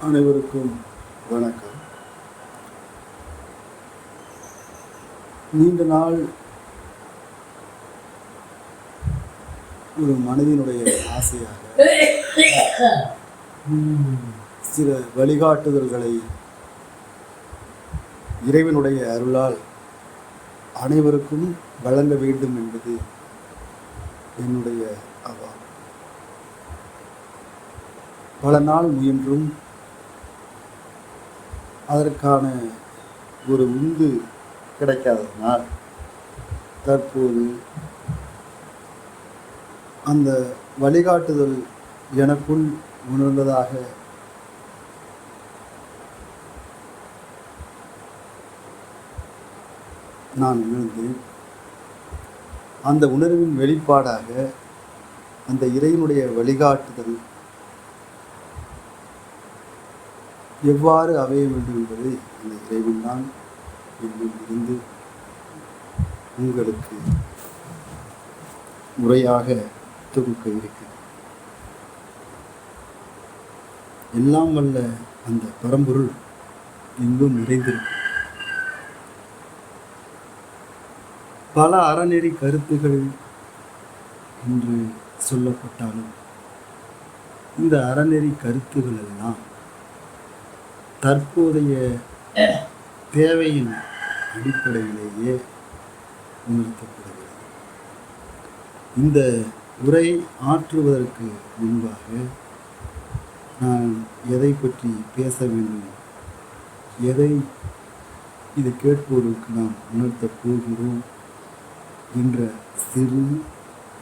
அனைவருக்கும் வணக்கம். நீண்ட நாள் ஒரு மனதினுடைய ஆசையாக சில வழிகாட்டுதல்களை இறைவனுடைய அருளால் அனைவருக்கும் வழங்க வேண்டும் என்பது என்னுடைய அவா. பல நாள் முயன்றும் அதற்கான ஒரு உந்து கிடைக்காததனால் தற்போது அந்த வழிகாட்டுதல் எனக்குள் உணர்ந்ததாக நான் உணர்ந்தேன். அந்த உணர்வின் வெளிப்பாடாக அந்த இறைவனுடைய வழிகாட்டுதல் எவ்வாறு அமைய வேண்டும் என்பதை அந்த இறைவன் தான் என்னில் இருந்து உங்களுக்கு முறையாக தொகுக்க இருக்கிறது. எல்லாம் வல்ல அந்த பரம்பொருள் எங்கும் நிறைந்திருக்கும். பல அறநெறி கருத்துக்கள் என்று சொல்லப்பட்டாலும் இந்த அறநெறி கருத்துக்கள் எல்லாம் தற்போதைய தேவையின் அடிப்படையிலேயே உணர்த்தப்படுகிறது. இந்த உரை ஆற்றுவதற்கு முன்பாக நான் எதை பற்றி பேச வேண்டும், எதை இதை கேட்போருக்கு நாம் உணர்த்தப் போகிறோம் என்ற சிறு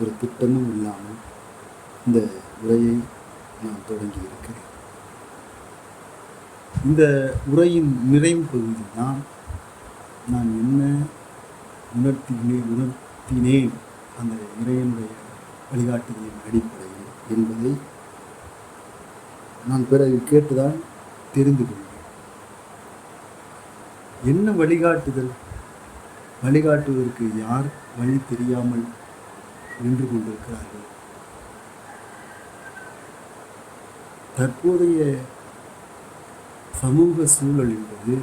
ஒரு திட்டமும் இல்லாமல் இந்த உரையை நான் தொடங்கி இருக்கிறேன். இந்த உரையின் நிறைவு பகுதி தான் நான் என்ன உணர்த்தினேன் அந்த இறைவனுடைய வழிகாட்டுதலின் அடிப்படையில் என்பதை நான் பிறகு கேட்டுதான் தெரிந்து கொள்வேன். என்ன வழிகாட்டுதல்? வழிகாட்டுவதற்கு யார் வழி தெரியாமல் நின்று கொண்டிருக்கிறார்கள்? தற்போதைய சமூக சூழல் என்பது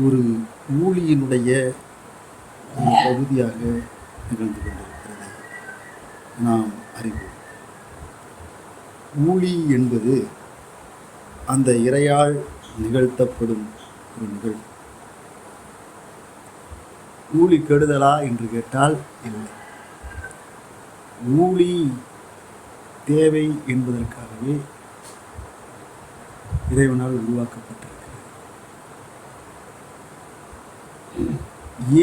ஒரு ஊழியினுடைய ஒரு பகுதியாக நிகழ்ந்து கொண்டிருக்கிறது. நாம் அறிவோம். ஊழி என்பது அந்த இறையால் நிகழ்த்தப்படும் ஒரு நிகழ்வு. ஊழி கெடுதலா என்று கேட்டால் இல்லை. ஊழி தேவை என்பதற்காகவே இறைவனால் உருவாக்கப்பட்டிருக்கிறது.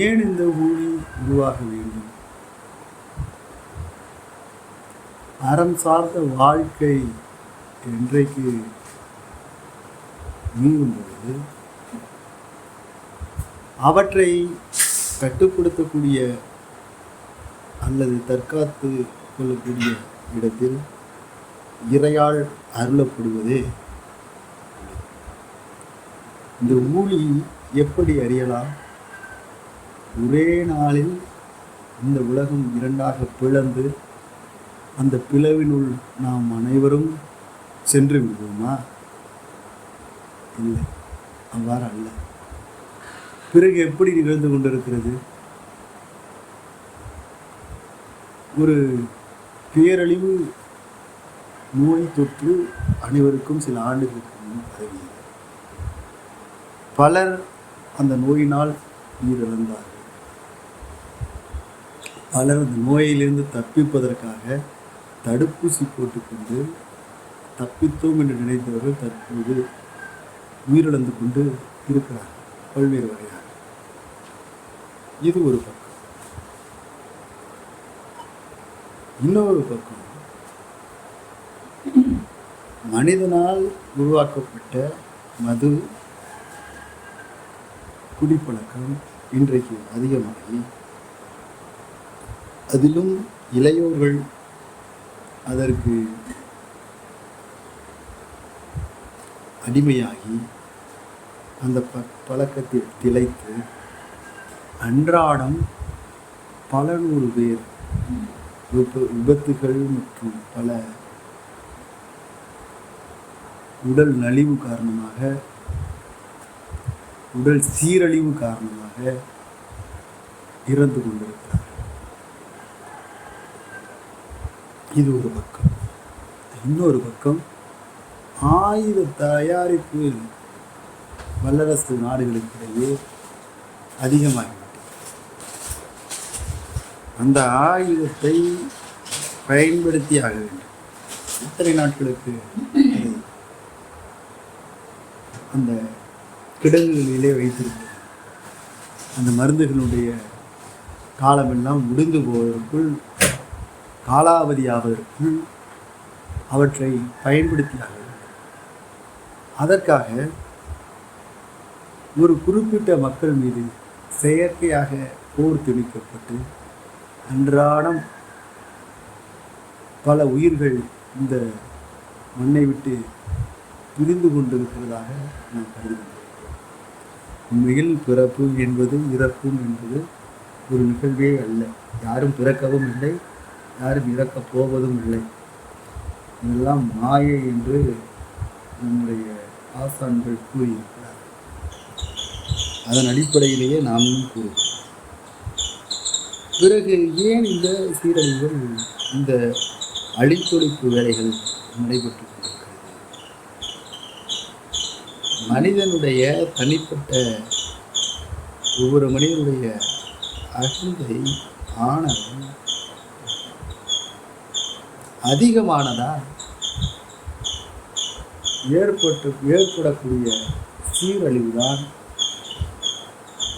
ஏன் இந்த ஊழி உருவாக வேண்டும்? அறம் சார்ந்த வாழ்க்கை இன்றைக்கு மீறும் பொழுது அவற்றை கட்டுப்படுத்தக்கூடிய அல்லது தற்காத்து கொள்ளக்கூடிய இடத்தில் இறையால் அருளப்படுவதே. இந்த ஊழி எப்படி அறியலாம்? ஒரே நாளில் இந்த உலகம் இரண்டாக பிளந்து அந்த பிளவினுள் நாம் அனைவரும் சென்று விடுவோமா? இல்லை, அவ்வாறு அல்ல. பிறகு எப்படி நிகழ்ந்து கொண்டிருக்கிறது? ஒரு பேரழிவு நோய் தொற்று அனைவருக்கும் சில ஆண்டுகளுக்கு முன் பரவியது. பலர் அந்த நோயினால் உயிரிழந்தார்கள். பலர் அந்த நோயிலிருந்து தப்பிப்பதற்காக தடுப்பூசி போட்டுக்கொண்டு தப்பித்தோம் என்று நினைத்தவர்கள் தற்போது உயிரிழந்து கொண்டு இருக்கிறார்கள் பல்வேறு வகையாக. இது ஒரு பக்கம். இன்னொரு பக்கம், மனிதனால் உருவாக்கப்பட்ட மது குடிப்பழக்கம் இன்றைக்கு அதிகமாகி அதிலும் இளையோர்கள் அதற்கு அடிமையாகி அந்த பழக்கத்தில் திளைத்து அன்றாடம் பல நூறு பேர் விபத்துகள் மற்றும் பல உடல் நலிவு காரணமாக, உடல் சீரழிவு காரணமாக இறந்து கொண்டிருக்கிறார். இது ஒரு பக்கம். இன்னொரு பக்கம், ஆயுத தயாரிப்பு வல்லரசு நாடுகளுக்கிடையே அதிகமாகிவிட்டது. அந்த ஆயுதத்தை பயன்படுத்தி ஆக வேண்டும். இத்தனை நாட்களுக்கு அந்த கிடங்குகளிலே வைத்திருக்கிறது. அந்த மருந்துகளுடைய காலமெல்லாம் முடிந்து போவதற்குள், காலாவதி ஆவதற்குள் அவற்றை பயன்படுத்தி ஆக வேண்டும். அதற்காக ஒரு குறிப்பிட்ட மக்கள் மீது செயற்கையாக போர் திணிக்கப்பட்டு அன்றாடம் பல உயிர்கள் இந்த மண்ணை விட்டு பிரிந்து கொண்டிருக்கிறதாக நாம் கருதுகிறோம். உண்மையில் பிறப்பு என்பது இறப்பும் என்பது ஒரு நிகழ்வே அல்ல. யாரும் பிறக்கவும் இல்லை, யாரும் இறக்கப் போவதும் இல்லை. இதெல்லாம் மாயை என்று நம்முடைய ஆசான்கள் கூறியிருக்கிறார். அதன் அடிப்படையிலேயே நாமும் கூறுவோம். பிறகு ஏன் இந்த சீரழிவுகள், இந்த அழித்தொழிப்பு வேலைகள் நடைபெற்று கொண்டிருக்கிறது? மனிதனுடைய தனிப்பட்ட ஒவ்வொரு மனிதனுடைய அகந்தை, ஆணவம் அதிகமானதால் ஏற்படக்கூடிய சீரழிவுதான்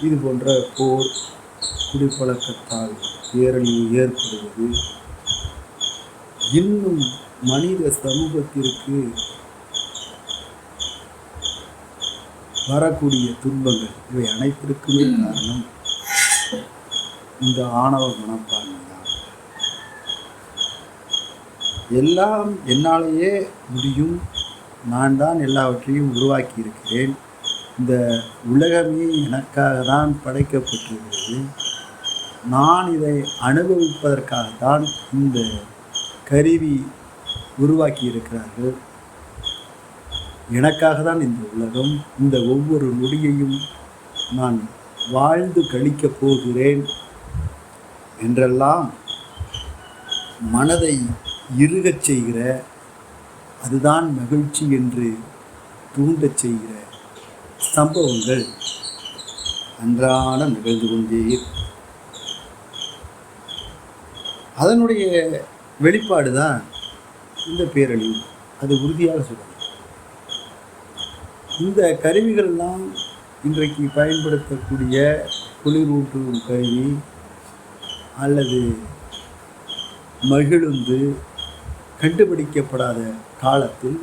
இது போன்ற போர், குடிப்பழக்கத்தால் பேரழிவு ஏற்படுவது, இன்னும் மனித சமூகத்திற்கு வரக்கூடிய துன்பங்கள், இவை அனைத்திற்குமே காரணம் இந்த ஆணவ மனப்பான்மை தான். எல்லாம் என்னாலேயே முடியும், நான் தான் எல்லாவற்றையும் உருவாக்கி இருக்கிறேன், இந்த உலகமே எனக்காக தான் படைக்கப்பட்டிருக்கிறது, நான் இதை அனுபவிப்பதற்காகத்தான் இந்த கருவி உருவாக்கி இருக்கிறார்கள், எனக்காக தான் இந்த உலகம், இந்த ஒவ்வொரு நொடியையும் நான் வாழ்ந்து கழிக்கப் போகிறேன் என்றெல்லாம் மனதை இறுகச் செய்கிற, அதுதான் மகிழ்ச்சி என்று தூண்டச் செய்கிற சம்பவங்கள் அன்றாடம் நிகழ்ந்து கொண்டே அதனுடைய வெளிப்பாடு தான் இந்த பேரழிவு. அது உறுதியாக சொல்லணும். இந்த கருவிகள்லாம் இன்றைக்கு பயன்படுத்தக்கூடிய குளிரூட்டும் கருவி அல்லது மகிழுந்து கண்டுபிடிக்கப்படாத காலத்தில்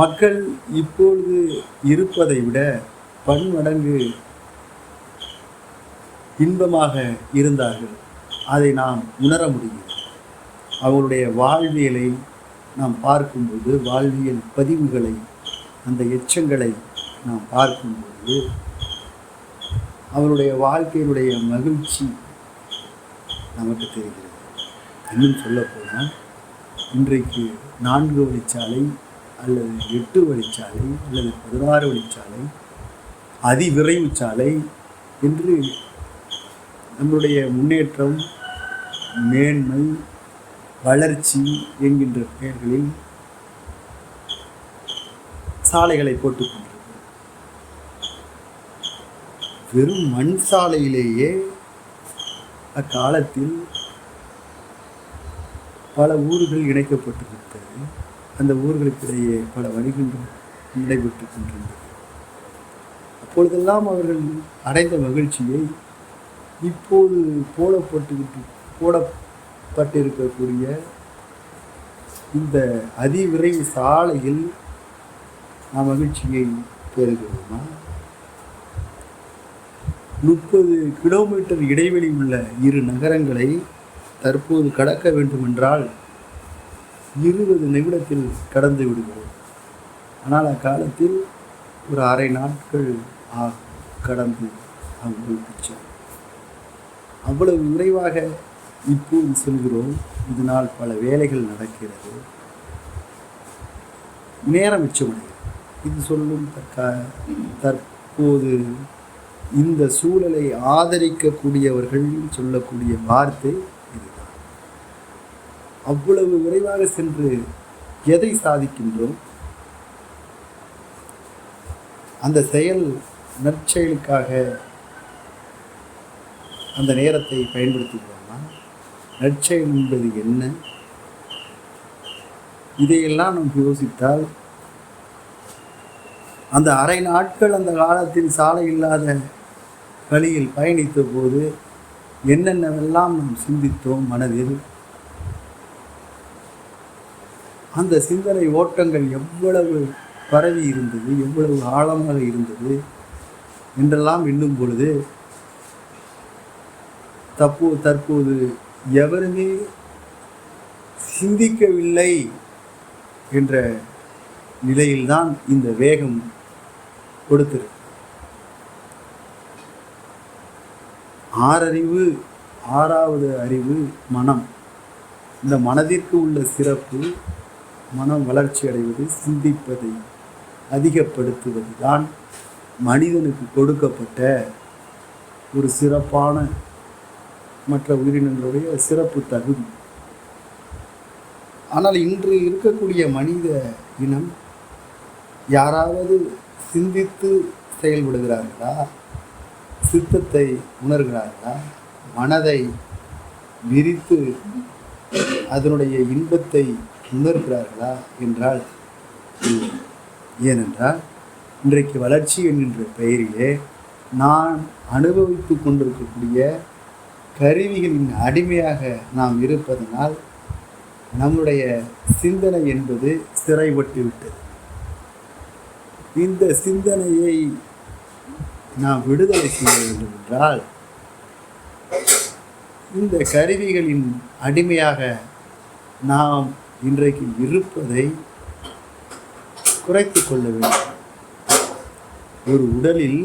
மக்கள் இப்பொழுது இருப்பதை விட பன்மடங்கு இன்பமாக இருந்தார்கள். அதை நாம் உணர முடியும். அவர்களுடைய வாழ்வியலை நாம் பார்க்கும்போது, வாழ்வியல் பதிவுகளை, அந்த எச்சங்களை நாம் பார்க்கும்போது அவருடைய வாழ்க்கையினுடைய மகிழ்ச்சி நமக்கு தெரிகிறது. இன்னும் சொல்லப்போனால், இன்றைக்கு 4 வழிச்சாலை அல்லது 8 வழிச்சாலை அல்லது 16 வழிச்சாலை, அதிவிரைவு சாலை என்று நம்முடைய முன்னேற்றம், மேன்மை, வளர்ச்சி என்கின்ற பெயர்களில் சாலைகளை போட்டுக் கொண்டிருக்கிறோம். வெறும் மண் சாலையிலேயே அக்காலத்தில் பல ஊர்கள் இணைக்கப்பட்டிருக்கிறது. அந்த ஊர்களுக்கிடையே பல வணிகங்கள் நடைபெற்று கொண்டிருந்தது. அப்பொழுதெல்லாம் அவர்கள் அடைந்த மகிழ்ச்சியை இப்போது போடப்பட்டிருக்கக்கூடிய இந்த அதிவிரைவு சாலையில் நாம் மகிழ்ச்சியை பெறுகிறோமா? 30 கிலோமீட்டர் இடைவெளி உள்ள 2 நகரங்களை தற்போது கடக்க வேண்டுமென்றால் 20 நிமிடத்தில் கடந்து விடுகிறோம். ஆனால் அக்காலத்தில் ஒரு அரை நாட்கள் கடந்து அவங்களுக்கு அவ்வளவு விரைவாக இப்போது செல்கிறோம். இதனால் பல வேலைகள் நடக்கிறது. நேரம் மிச்சமடைகிறது. இது சொல்லும் தற்போது இந்த சூழலை ஆதரிக்கக்கூடியவர்கள் சொல்லக்கூடிய வார்த்தை இதுதான். அவ்வளவு விரைவாக சென்று எதை சாதிக்கின்றோம்? அந்த செயல் நற்செயலுக்காக அந்த நேரத்தை பயன்படுத்துகிறோமா? நற்செயல் என்பது என்ன? இதையெல்லாம் நாம் யோசித்தால் அந்த அரை நாட்கள் அந்த காலத்தில் சாலை இல்லாத வழியில் பயணித்த போது என்னென்னவெல்லாம் நாம் சிந்தித்தோம் மனதில், அந்த சிந்தனை ஓட்டங்கள் எவ்வளவு பரவி இருந்தது, எவ்வளவு ஆழமாக இருந்தது என்றெல்லாம் எண்ணும் பொழுது தற்போது எவருமே சிந்திக்கவில்லை என்ற நிலையில்தான் இந்த வேகம் கொடுத்திருக்கு. ஆறாவது அறிவு மனம். இந்த மனதிற்கு உள்ள சிறப்பு, மனம் வளர்ச்சி அடைவது, சிந்திப்பதை அதிகப்படுத்துவது தான் மனிதனுக்கு கொடுக்கப்பட்ட ஒரு சிறப்பான மற்ற உயிரினங்களுடைய சிறப்பு தகுதி. ஆனால் இன்று இருக்கக்கூடிய மனித இனம் யாராவது சிந்தித்து செயல்படுகிறார்களா? சித்தத்தை உணர்கிறார்களா? மனதை விரித்து அதனுடைய இன்பத்தை உணர்கிறார்களா என்றால் இல்லை. ஏனென்றால் இன்றைக்கு வளர்ச்சி என்கின்ற பெயரிலே நான் அனுபவித்து கொண்டிருக்கக்கூடிய கருவிகளின் அடிமையாக நாம் இருப்பதனால் நம்முடைய சிந்தனை என்பது சிறைப்பட்டு விட்டது. இந்த சிந்தனையை நாம் விடுதலை செய்ய வேண்டும் என்றால் இந்த கருவிகளின் அடிமையாக நாம் இன்றைக்கு இருப்பதை குறைத்து கொள்ள வேண்டும். ஒரு உடலில்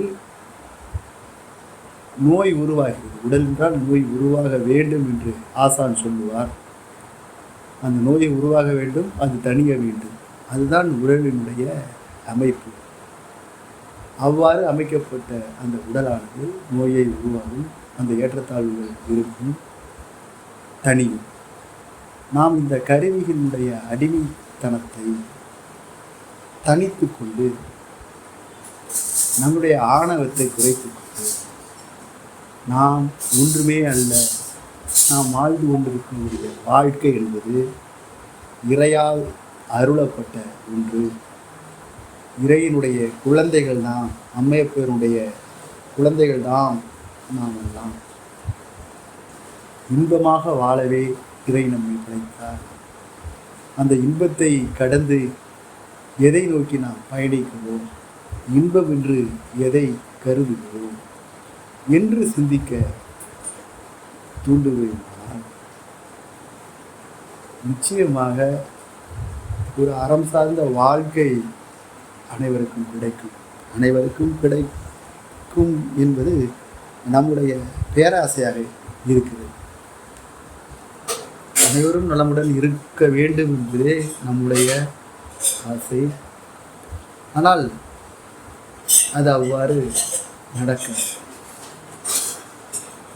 நோய் உருவாகிறது. உடல் என்றால் நோய் உருவாக வேண்டும் என்று ஆசான் சொல்லுவார். அந்த நோயை உருவாக வேண்டும், அது தணிய வேண்டும். அதுதான் உடலினுடைய அமைப்பு. அவ்வாறு அமைக்கப்பட்ட அந்த உடலானது நோயை உருவாகும், அந்த ஏற்றத்தாழ்வுகள் இருக்கும், தணியும். நாம் இந்த கருவிகளுடைய அடிமைத்தனத்தை தனித்து கொண்டு நம்முடைய ஆணவத்தை குறைத்து கொண்டு நாம் ஒன்றுமே அல்ல, நாம் வாழ்ந்து கொண்டிருக்கக்கூடிய வாழ்க்கை என்பது இறையால் அருளப்பட்ட ஒன்று. இறையினுடைய குழந்தைகள் நாம், அம்மையப்பேருடைய குழந்தைகள் நாம். நாம் எல்லாம் இன்பமாக வாழவே இறை நம்மை படைத்தார். அந்த இன்பத்தை கடந்து எதை நோக்கி நாம் பயணிக்கிறோம், இன்பம் என்று எதை கருதுகிறோம் என்று சிந்திக்க தூண்டுவதால் நிச்சயமாக ஒரு அறம் சார்ந்த வாழ்க்கை அனைவருக்கும் கிடைக்கும் என்பது நம்முடைய பேராசையாக இருக்கிறது. அனைவரும் நலமுடன் இருக்க வேண்டும் என்பதே நம்முடைய ஆசை. ஆனால் அது அவ்வாறு நடக்க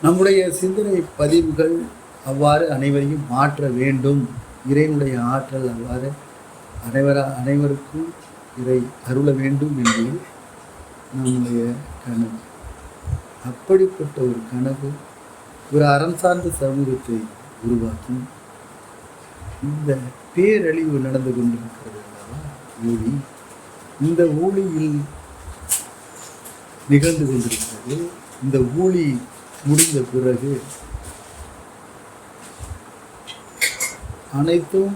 நம்முடைய சிந்தனை பதிவுகள் அவ்வாறு அனைவரையும் மாற்ற வேண்டும். இறைவனுடைய ஆற்றல் அவ்வாறு அனைவருக்கும் இறை அருள வேண்டும் என்பது நம்முடைய கனவு. அப்படிப்பட்ட ஒரு கனவு ஒரு அறம் சார்ந்த சமூகத்தை உருவாக்கும். இந்த பேரழிவு நடந்து கொண்டிருக்கிறது அல்லவா, ஊழி. இந்த ஊழியில் நிகழ்ந்து கொண்டிருக்கிறது. இந்த ஊழி முடிந்த பிறகு அனைத்தும்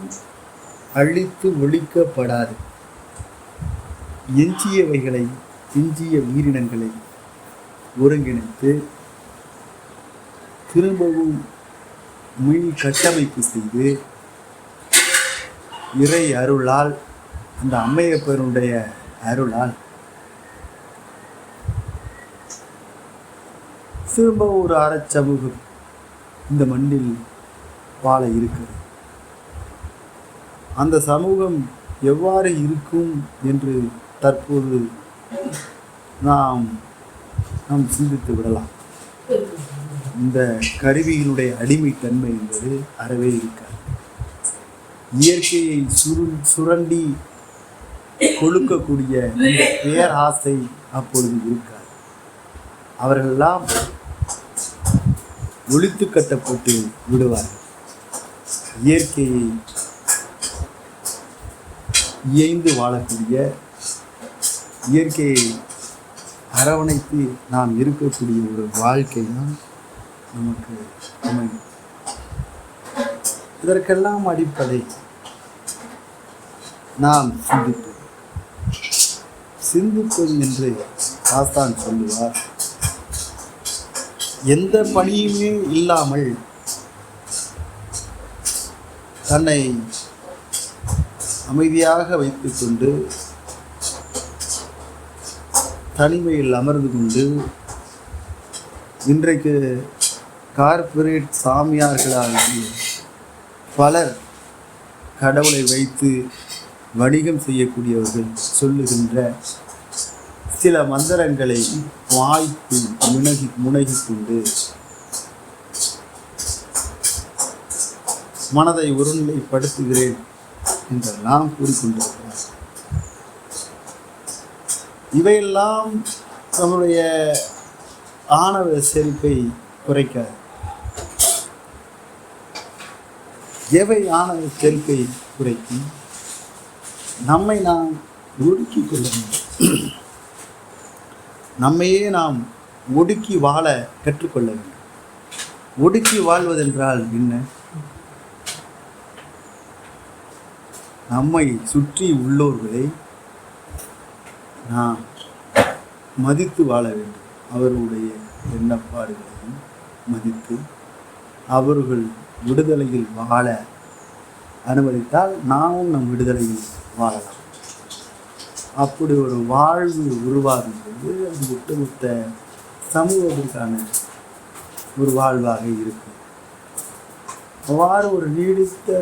அழித்து ஒழிக்கப்படாது. எஞ்சியவைகளை, எஞ்சிய உயிரினங்களை ஒருங்கிணைத்து திரும்பவும் மீள் கட்டமைப்பு செய்து இறை அருளால், அந்த அம்மையப்பருடைய அருளால் திரும்ப ஒரு அறச்சமூகம் இந்த மண்ணில் வாழ இருக்கிறது. அந்த சமூகம் எவ்வாறு இருக்கும் என்று தற்போது நாம் சிந்தித்து விடலாம். இந்த கருவியினுடைய அடிமைத்தன்மை என்பது அறவே இருக்காது. இயற்கையை சுரண்டி கொழுக்கக்கூடிய இந்த பேராசை அப்பொழுது இருக்காது. அவர்களெல்லாம் ஒழித்து கட்டப்பட்டு விடுவார்கள். இயற்கையை இயைந்து வாழக்கூடிய, இயற்கையை அரவணைத்து நாம் இருக்கக்கூடிய ஒரு வாழ்க்கை தான் நமக்கு அமையும். இதற்கெல்லாம் அடிப்படை நாம் சிந்திப்பது என்று ஆசான் சொல்லுவார். எந்த பணியுமே இல்லாமல் தன்னை அமைதியாக வைத்துக்கொண்டு தனிமையில் அமர்ந்து கொண்டு இன்றைக்கு கார்ப்பரேட் சாமியார்களாகிய பலர் கடவுளை வைத்து வணிகம் செய்யக்கூடியவர்கள் சொல்லுகின்ற சில மந்திரங்களை வாய்ப்பு முனகி கொண்டு மனதை ஒருநிலைப்படுத்துகிறேன் என்றெல்லாம் கூறிக்கொண்டிருக்கிறார். இவையெல்லாம் நம்முடைய ஆணவ செருப்பை குறைக்காது. எவை ஆணவ செருப்பை குறைக்கும்? நம்மை நாம் ஒடுக்கிக் கொள்ள வேண்டும். நம்மையே நாம் ஒடுக்கி வாழ கற்றுக்கொள்ள வேண்டும். ஒடுக்கி வாழ்வதென்றால் என்ன? நம்மை சுற்றி உள்ளோர்களை நாம் மதித்து வாழ வேண்டும். அவர்களுடைய எண்ணப்பாடுகளையும் மதித்து அவர்கள் விடுதலையில் வாழ அனுமதித்தால் நாமும் நம் விடுதலையில் வாழலாம். அப்படி ஒரு வாழ்வு உருவாகும் போது அது ஒட்டுமொத்த சமூகத்திற்கான ஒரு வாழ்வாக இருக்கும். அவ்வாறு ஒரு நீடித்த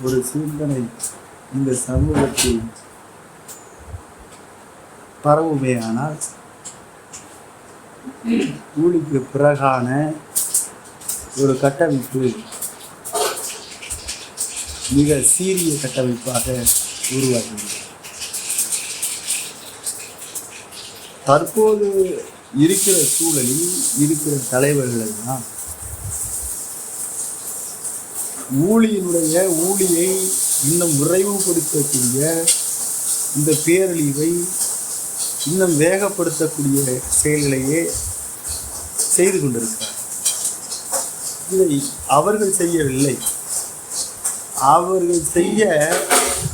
ஒரு சிந்தனை இந்த சமூகத்தில் பரவுமே. ஆனால் கூலிக்கு பிறகான ஒரு கட்டமைப்பு மிக சீரிய கட்டமைப்பாக உருவாகின்றது. தற்போது இருக்கிற சூழலில் இருக்கிற தலைவர்கள் எல்லாம் ஊழியை இன்னும் விரைவுபடுத்தக்கூடிய இந்த பேரழிவை இன்னும் வேகப்படுத்தக்கூடிய செயல்களையே செய்து கொண்டிருக்கிறார். இதை அவர்கள் செய்யவில்லை, அவர்கள் செய்ய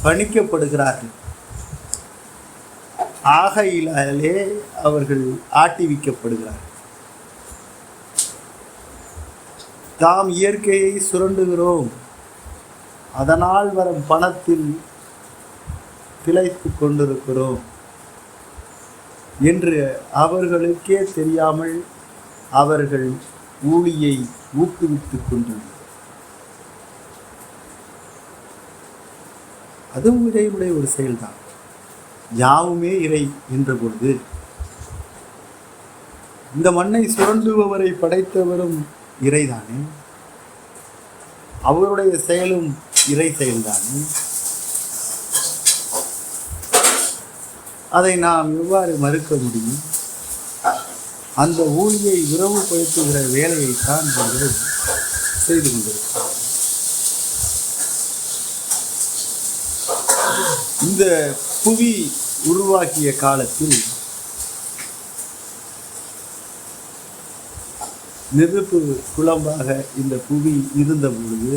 பணிக்கப்படுகிறார்கள். ஆகையினாலே அவர்கள் ஆட்டிவிக்கப்படுகிறார்கள். தாம் இயற்கையை சுரண்டுகிறோம், அதனால் வரும் பணத்தில் திளைத்து கொண்டிருக்கிறோம் என்று அவர்களுக்கே தெரியாமல் அவர்கள் ஊழியை ஊக்குவித்துக் கொண்டனர். அதுவும் இறைவனுடைய ஒரு செயல்தான். யாவுமே இறை என்ற பொழுது இந்த மண்ணை சுரண்டுபவரை படைத்தவரும் இறைதானே, அவருடைய செயலும் இறை செயல்தானே. அதை நாம் எவ்வாறு மறுக்க முடியும்? அந்த ஊழியை விரைவுபடுத்துகிற வேலையைத்தான் அவர்கள் செய்து கொண்டிருக்கிறார். இந்த புவி உருவாக்கிய காலத்தில் நெருப்பு குழம்பாக இந்த புவி இருந்த பொழுது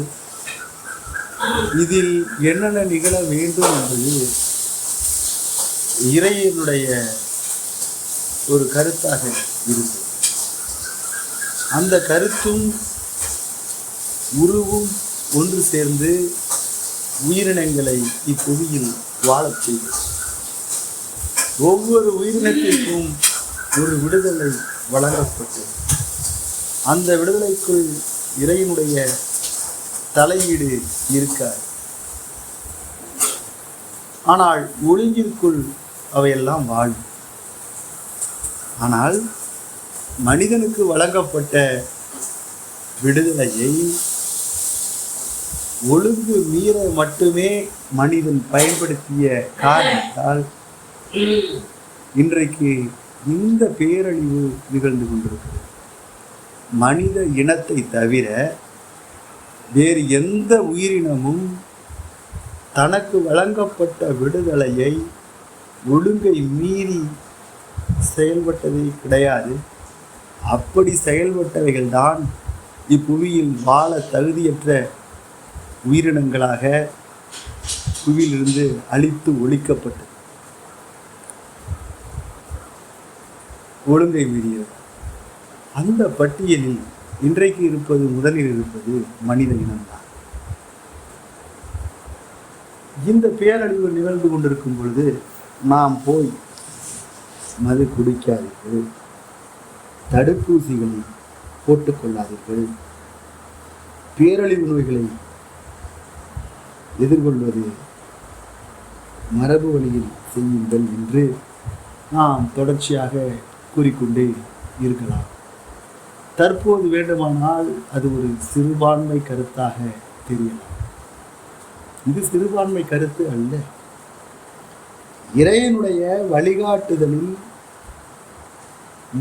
இதில் என்னென்ன நிகழ வேண்டும் என்பது இறைவனுடைய ஒரு கருத்தாக இருந்தது. அந்த கருத்தும் உருவும் ஒன்று சேர்ந்து உயிரினங்களை இப்புவியில் வாழச் செய்தது. ஒவ்வொரு உயிரினத்திற்கும் ஒரு விடுதலை வழங்கப்பட்டது. அந்த விடுதலைக்குள் இறைவனுடைய தலையீடு இருக்காது. ஆனால் ஒழுங்கிற்குள் அவையெல்லாம் வாழும். ஆனால் மனிதனுக்கு வழங்கப்பட்ட விடுதலையை ஒழுங்கு மீற மட்டுமே மனிதன் பயன்படுத்திய காரணத்தால் இன்றைக்கு இந்த பேரழிவு நிகழ்ந்து கொண்டிருக்கிறது. மனித இனத்தை தவிர வேறு எந்த உயிரினமும் தனக்கு வழங்கப்பட்ட விடுதலையை ஒழுங்கை மீறி செயல்பட்டதே கிடையாது. அப்படி செயல்பட்டவைகள்தான் இப்புவியில் வாழ தகுதியற்ற உயிரினங்களாக புவியிலிருந்து அழித்து ஒழிக்கப்பட்டது. ஒழுங்கை மீறியது. அந்த பட்டியலில் இன்றைக்கு இருப்பது, முதலில் இருப்பது மனித இனம்தான். இந்த பேரழிவு நிகழ்ந்து கொண்டிருக்கும் பொழுது நாம் போய் மது குடிக்காதீர்கள், தடுப்பூசிகளை போட்டுக்கொள்ளாதீர்கள், பேரழிவு நோய்களை எதிர்கொள்வது மரபு வழியில் செய்யுங்கள் என்று நாம் தொடர்ச்சியாக கூறிக்கொண்டே இருக்கலாம். தற்போது வேண்டுமானால் அது ஒரு சிறுபான்மை கருத்தாக தெரியலாம். இது சிறுபான்மை கருத்து அல்ல. இறைவனுடைய வழிகாட்டுதலில்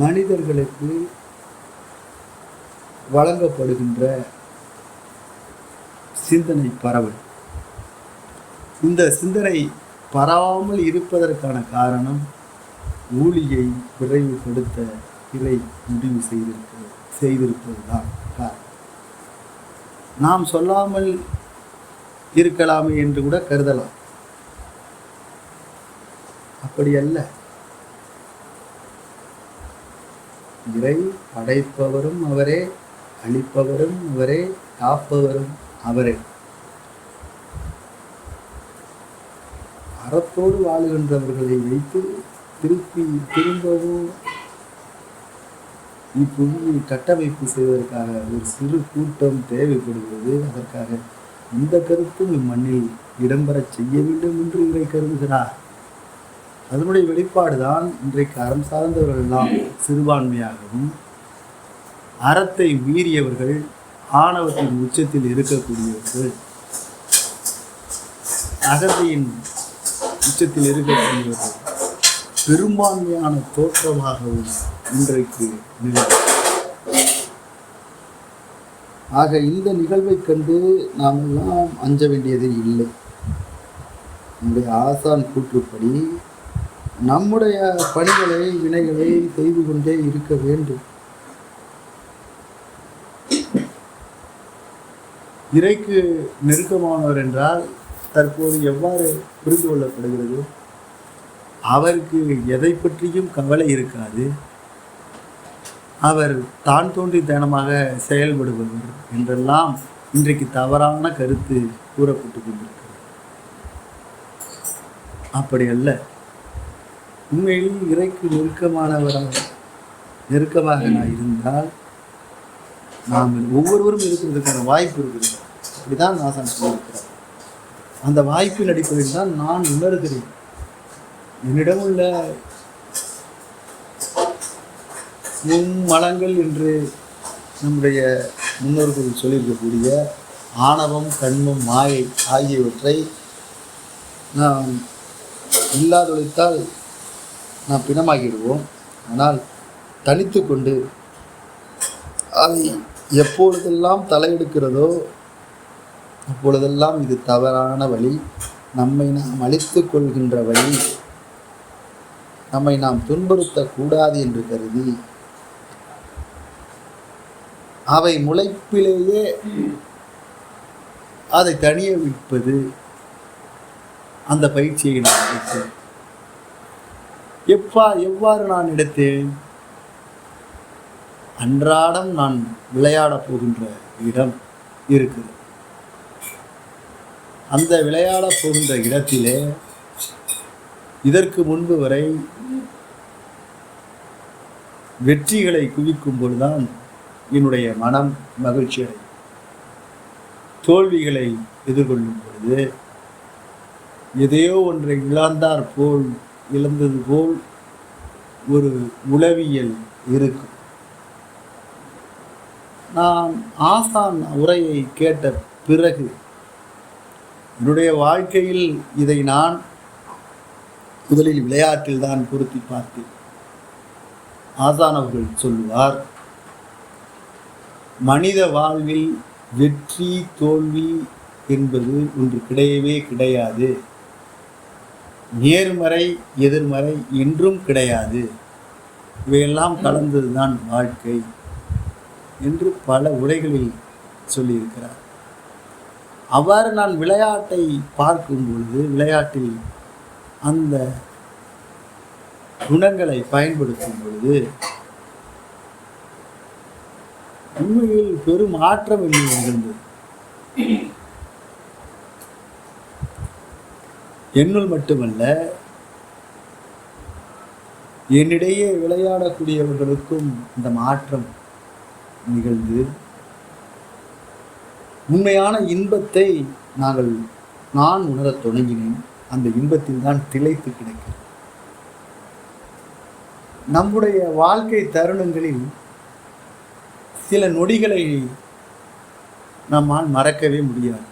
மனிதர்களுக்கு வழங்கப்படுகின்ற சிந்தனை பரவல். இந்த சிந்தனை பரவாமல் இருப்பதற்கான காரணம் ஊழியை விரைவுபடுத்த இறை முடிவு செய்திருப்பதுதான் காரணம். நாம் சொல்லாமல் இருக்கலாமே என்று கூட கருதலாம். அப்படி அல்ல. இறை படைப்பவரும் அவரே, அழிப்பவரும் அவரே, காப்பவரும் அவரே. அறத்தோடு வாழுகின்றவர்களை வைத்து திரும்பவும் இப்புவியை கட்டமைப்பு செய்வதற்காக ஒரு சிறு கூட்டம் தேவைப்படுகிறது. அதற்காக இந்த கருத்தும் இம்மண்ணில் இடம்பெறச் செய்ய வேண்டும் என்று இறை கருதுகிறார். அதனுடைய வெளிப்பாடுதான் இன்றைக்கு அறம் சார்ந்தவர்கள் எல்லாம் சிறுபான்மையாகவும், அறத்தை மீறியவர்கள், ஆணவத்தின் உச்சத்தில் இருக்கக்கூடியவர்கள், அகத்தையின் உச்சத்தில் இருக்கக்கூடியவர்கள் பெரும்பான்மையான தோற்றமாகவும் இன்றைக்கு நிகழ்வு. ஆக இந்த நிகழ்வை கண்டு நாம் எல்லாம் அஞ்ச வேண்டியது இல்லை. நம்முடைய ஆசான் கூற்றுப்படி நம்முடைய பணிகளை, வினைகளை செய்து கொண்டே இருக்க வேண்டும். இறைக்கு நெருக்கமானவர் என்றால் தற்போது எவ்வாறு புரிந்து கொள்ளப்படுகிறது? அவருக்கு எதை பற்றியும் கவலை இருக்காது. அவர் தான் தோன்றித்தனமாக செயல்படுபவர் என்றெல்லாம் இன்றைக்கு தவறான கருத்து கூறப்பட்டு கொண்டிருக்கிறது. அப்படி அல்ல. உண்மையில் இறைக்கு நெருக்கமாக நான் இருந்தால் நாம் ஒவ்வொருவரும் இருக்கிறதுக்கான வாய்ப்பு இருக்கிறது. அப்படிதான் நாசன் சொல்லியிருக்கிறார். அந்த வாய்ப்பின் அடிப்படையில் தான் நான் உணர்கிறேன். என்னிடம் உள்ள மும்மலங்கள் என்று நம்முடைய முன்னோர்கள் சொல்லியிருக்கக்கூடிய ஆணவம், கண்மம், மாயை ஆகியவற்றை நாம் இல்லாதொழித்தால் நாம் பிணமாகிடுவோம். ஆனால் தனித்து கொண்டு அதை எப்பொழுதெல்லாம் தலையெடுக்கிறதோ அப்பொழுதெல்லாம் இது தவறான வழி, நம்மை நாம் அழித்து கொள்கின்ற வழி, நம்மை நாம் துன்புறுத்தக்கூடாது என்று கருதி அவை முளைப்பிலேயே அதை தனிய விற்பது, அந்த பயிற்சியை நான் எடுத்தேன். எவ்வாறு நான் எடுத்தேன்? அன்றாடம் நான் விளையாடப் போகின்ற இடம் இருக்குது. அந்த விளையாடப் போகின்ற இடத்திலே இதற்கு முன்பு வரை வெற்றிகளை குவிக்கும் பொழுதுதான் என்னுடைய மனம் மகிழ்ச்சி அடையும். தோல்விகளை எதிர்கொள்ளும் பொழுது எதையோ ஒன்றை இழந்தார் போல் இழந்தது போல் ஒரு உளவியல் இருக்கும். நான் ஆசான் உரையை கேட்ட பிறகு என்னுடைய வாழ்க்கையில் இதை நான் முதலில் விளையாட்டில் தான் பொருத்தி பார்த்தேன். ஆசான் அவர்கள் சொல்லுவார், மனித வாழ்வில் வெற்றி தோல்வி என்பது ஒன்று கிடையவே கிடையாது. நேர்மறை எதிர்மறை என்றும் கிடையாது. இவையெல்லாம் கலந்ததுதான் வாழ்க்கை என்று பல உரைகளில் சொல்லியிருக்கிறார். அவ்வாறு நான் விளையாட்டை பார்க்கும் பொழுது விளையாட்டில் அந்த குணங்களை பயன்படுத்தும் பொழுது உண்மையில் பெரும் மாற்றம் என்று நிகழ்ந்தது. என்னுள் மட்டுமல்ல, என்னிடையே விளையாடக்கூடியவர்களுக்கும் இந்த மாற்றம் நிகழ்ந்து உண்மையான இன்பத்தை நான் உணரத் தொடங்கினேன். அந்த இன்பத்தில் தான் திளைத்து கிடக்கிறேன். நம்முடைய வாழ்க்கை தருணங்களில் சில நொடிகளை நம்மால் மறக்கவே முடியாது.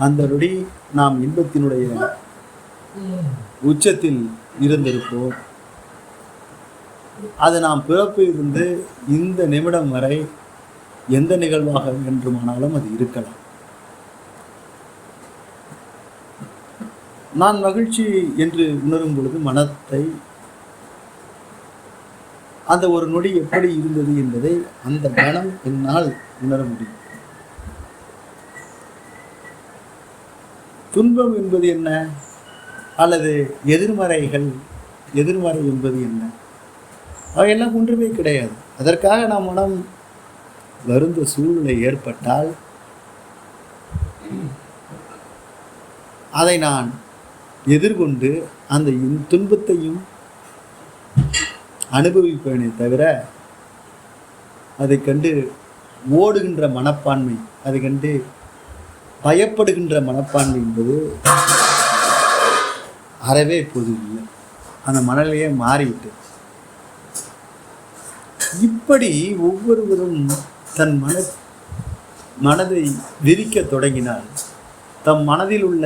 அந்த நொடி நாம் இன்பத்தினுடைய உச்சத்தில் இருந்திருப்போம். அது நாம் பிறப்பிலிருந்து இந்த நிமிடம் வரை எந்த நிகழ்வாக வேண்டுமானாலும் அது இருக்கலாம். நான் மகிழ்ச்சி என்று உணரும் பொழுது மனத்தை அந்த ஒரு நொடி எப்படி இருந்தது என்பதை அந்த கணம் என்னால் உணர முடியும். துன்பம் என்பது என்ன, அல்லது எதிர்மறை என்பது என்ன, அவையெல்லாம் ஒன்றுமே கிடையாது. அதற்காக நாம் மனம் வருந்த சூழ்நிலை ஏற்பட்டால் அதை நான் எதிர்கொண்டு அந்த துன்பத்தையும் அனுபவிப்பேனே தவிர அதை கண்டு ஓடுகின்ற மனப்பான்மை, அதை கண்டு பயப்படுகின்ற மனப்பான்மை என்பது அறவே இப்போது இல்லை. அந்த மனநிலையே மாறிவிட்டு இப்படி ஒவ்வொருவரும் தன் மனதை விரிக்க தொடங்கினால் தம் மனதில் உள்ள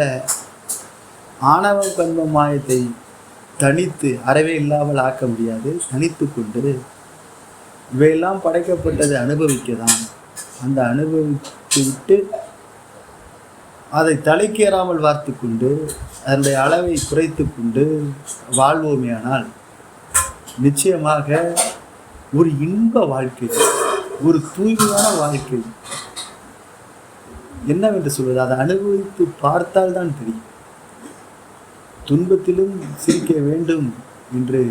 ஆணவம் கண்மம் மாயத்தை தனித்து அறவே இல்லாமல் ஆக்க முடியாது. தனித்து கொண்டு இவையெல்லாம் படைக்கப்பட்டதை அனுபவிக்கதான். அந்த அனுபவித்து விட்டு அதை தலைக்கேறாமல் வார்த்து கொண்டு அதனுடைய அளவை குறைத்து கொண்டு வாழ்வோமேயானால் நிச்சயமாக ஒரு இன்ப வாழ்க்கை, ஒரு தூய்மையான வாழ்க்கை என்னவென்று சொல்வது, அதை அனுபவித்து பார்த்தால் தான் தெரியும். துன்பத்திலும் சிரிக்க வேண்டும் என்று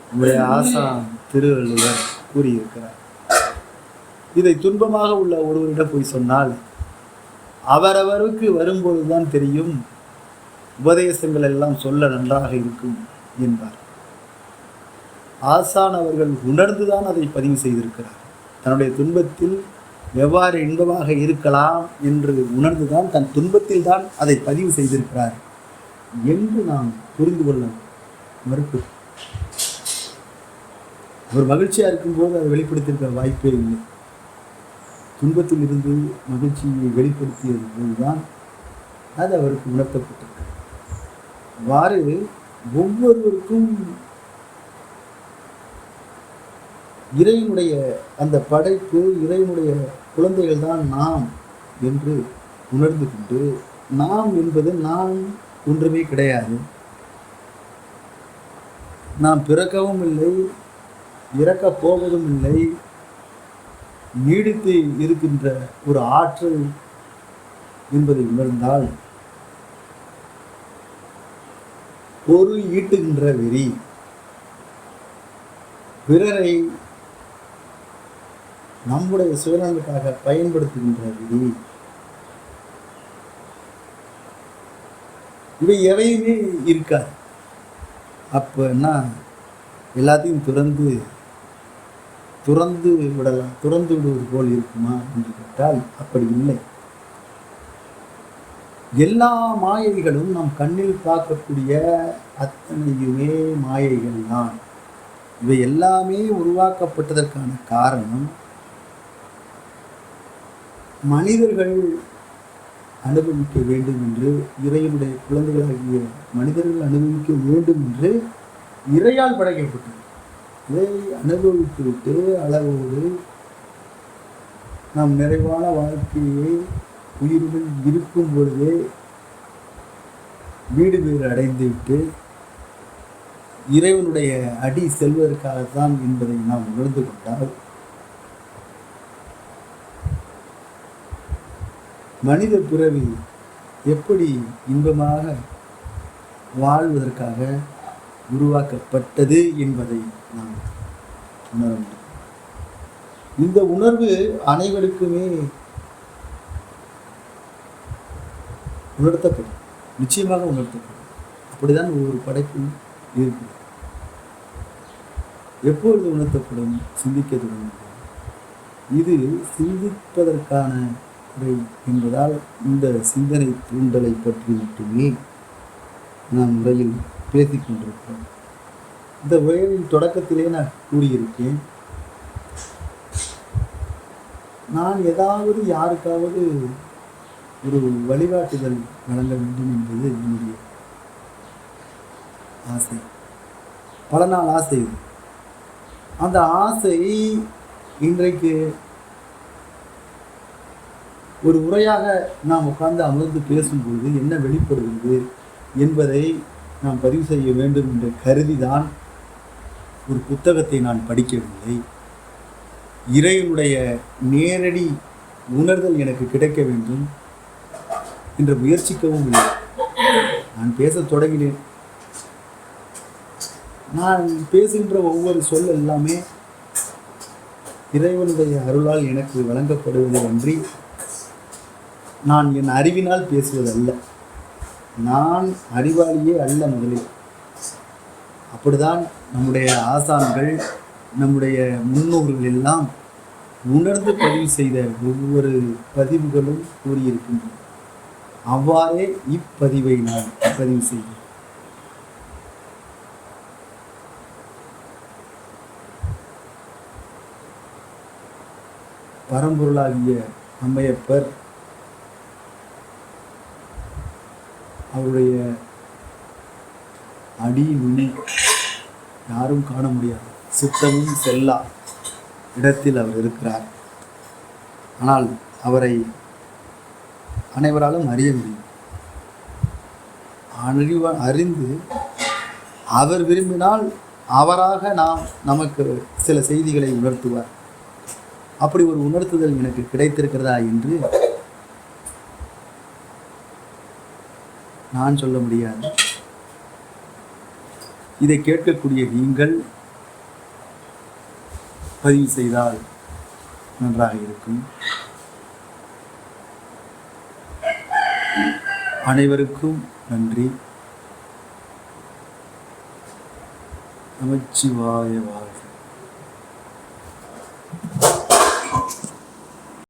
நம்முடைய ஆசான் திருவள்ளுவர் கூறியிருக்கிறார். இதை துன்பமாக உள்ள ஒருவரிடம் போய் சொன்னால் அவரவருக்கு வரும்போதுதான் தெரியும், உபதேசங்கள் எல்லாம் சொல்ல நன்றாக இருக்கும் என்பார். ஆசான் அவர்கள் உணர்ந்துதான் அதை பதிவு செய்திருக்கிறார். தன்னுடைய துன்பத்தில் எவ்வாறு இன்பமாக இருக்கலாம் என்று உணர்ந்துதான் தன் துன்பத்தில் தான் அதை பதிவு செய்திருக்கிறார் என்று நாம் புரிந்து கொள்ள மறுப்பு. அவர் மகிழ்ச்சியாக இருக்கும்போது அதை வெளிப்படுத்தியிருக்கிற வாய்ப்பே இல்லை. துன்பத்தில் இருந்து மகிழ்ச்சியை வெளிப்படுத்தியது போதுதான் அது அவருக்கு உணர்த்தப்பட்டிருக்கு. அவ்வாறு ஒவ்வொருவருக்கும் இறைவனுடைய அந்த படைப்பு, இறைவனுடைய குழந்தைகள் தான் நாம் என்று உணர்ந்து கொண்டு, நாம் என்பது நான் ஒன்றுமே கிடையாது, நாம் பிறக்கவும் இல்லை, இறக்கப் போவதும் இல்லை, நீடித்து இருக்கின்ற ஒரு ஆற்றல் என்பதை உணர்ந்தால் பொருள் ஈட்டுகின்ற வெறி, பிறரை நம்முடைய சுயநலனுக்காக பயன்படுத்துகின்ற வெறி, இவை எவையுமே இருக்காது. அப்பன்னா எல்லாத்தையும் துறந்து விடுவது போல் இருக்குமா என்று கேட்டால் அப்படி இல்லை. எல்லா மாயைகளும் நம் கண்ணில் பார்க்கக்கூடிய அத்தனையுமே மாயைகள் தான். இவை எல்லாமே உருவாக்கப்பட்டதற்கான காரணம் மனிதர்கள் அனுபவிக்க வேண்டும் என்று, இறைவனுடைய குழந்தைகளாகிய மனிதர்கள் அனுபவிக்க வேண்டும் என்று இறையால் படைக்கப்பட்டது. இதை அனுபவித்து விட்டு அளவோடு நாம் நிறைவான வாழ்க்கையை உயிருடன் இருக்கும் பொழுதே வீடு வீடு அடைந்துவிட்டு இறைவனுடைய அடி செல்வதற்காகத்தான் என்பதை நாம் உணர்ந்து கொண்டால் மனித பிறவி எப்படி இன்பமாக வாழ்வதற்காக உருவாக்கப்பட்டது என்பதை நாம் உணர முடியும். இந்த உணர்வு அனைவருக்குமே உணர்த்தப்படும், நிச்சயமாக உணர்த்தப்படும். அப்படிதான் ஒவ்வொரு படைப்பும் இருக்கு. எப்பொழுது உணர்த்தப்படும்? சிந்திக்க தொடங்கும். இது சிந்திப்பதற்கான உரை என்பதால் இந்த சிந்தனை தூண்டலை பற்றி மட்டுமே நாம் உரையில் பேசிக் கொண்டிருக்கிறோம். இந்த உரையின் தொடக்கத்திலே நான் கூறியிருக்கேன், நான் ஏதாவது யாருக்காவது ஒரு வழிகாட்டுதல் வழங்க வேண்டும் என்பது என்னுடைய ஆசை, பல நாள் ஆசை. அந்த ஆசை இன்றைக்கு ஒரு உரையாக நாம் உட்கார்ந்து அமர்ந்து பேசும்பொழுது என்ன வெளிப்படுகிறது என்பதை நாம் பதிவு செய்ய வேண்டும் என்று கருதிதான் ஒரு புத்தகத்தை நான் படிக்கவில்லை. இறைவனுடைய நேரடி உணர்தல் எனக்கு கிடைக்க வேண்டும் என்று முயற்சிக்கவும் இல்லை. நான் பேசத் தொடங்கினேன். நான் பேசுகின்ற ஒவ்வொரு சொல் எல்லாமே இறைவனுடைய அருளால் எனக்கு வழங்கப்படுவது அன்றி நான் என் அறிவினால் பேசுவதல்ல. நான் அறிவாளியே அல்ல முதலில். அப்படிதான் நம்முடைய ஆசான்கள், நம்முடைய முன்னோர்கள் எல்லாம் உணர்ந்து பதிவு செய்த ஒவ்வொரு பதிவுகளும் கூறியிருக்கின்றன. அவ்வாறே இப்பதிவை நான் பதிவு செய்தேன். பரம்பொருளாகிய அம்மையப்பர் அவருடைய அடி நுனி யாரும் காண முடியாது, சித்தமும் செல்லா இடத்தில் அவர் இருக்கிறார். ஆனால் அவரை அனைவராலும் அறிய முடியும். அறிந்து அவர் விரும்பினால் அவராக நமக்கு சில செய்திகளை உணர்த்துவார். அப்படி ஒரு உணர்த்துதல் எனக்கு கிடைத்திருக்கிறதா என்று நான் சொல்ல முடியாது. இதை கேட்கக்கூடிய நீங்கள் பதிவு செய்தால் நன்றாக இருக்கும். அனைவருக்கும் நன்றி. நமச்சிவாய வாழ்க.